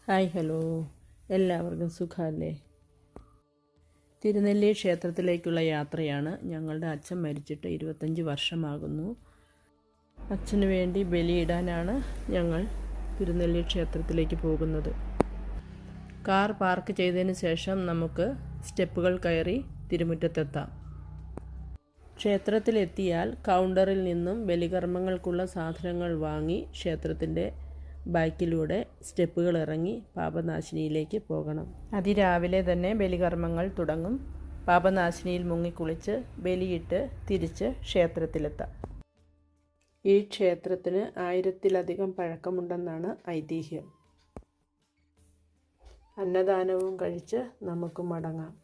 Hi hello, എല്ലാവർക്കും സുഖമല്ലേ? തിരുനെല്ലി ക്ഷേത്രത്തിലേക്കുള്ള യാത്രയാണ്. ഞങ്ങളുടെ അച്ഛൻ മരിച്ചിട്ട് 25 വർഷമാകുന്നു. അച്ഛന് വേണ്ടി ബലിയിടാനാണ് ഞങ്ങൾ തിരുനെല്ലി ക്ഷേത്രത്തിലേക്ക് പോകുന്നത്. കാർ പാർക്ക് ചെയ്തതിന് ശേഷം നമുക്ക് സ്റ്റെപ്പുകൾ കയറി തിരുമുറ്റത്തെത്താം. ക്ഷേത്രത്തിലെത്തിയാൽ കൗണ്ടറിൽ നിന്നും ബലികർമ്മങ്ങൾക്കുള്ള സാധനങ്ങൾ വാങ്ങി ക്ഷേത്രത്തിൻ്റെ ബാക്കിലൂടെ സ്റ്റെപ്പുകൾ ഇറങ്ങി പാപനാശിനിയിലേക്ക് പോകണം. അതിരാവിലെ തന്നെ ബലികർമ്മങ്ങൾ തുടങ്ങും. പാപനാശിനിയിൽ മുങ്ങിക്കുളിച്ച് ബലിയിട്ട് തിരിച്ച് ക്ഷേത്രത്തിലെത്താം. ഈ ക്ഷേത്രത്തിന് 1000-ലധികം പഴക്കമുണ്ടെന്നാണ് ഐതിഹ്യം. അന്നദാനവും കഴിച്ച് നമുക്ക് മടങ്ങാം.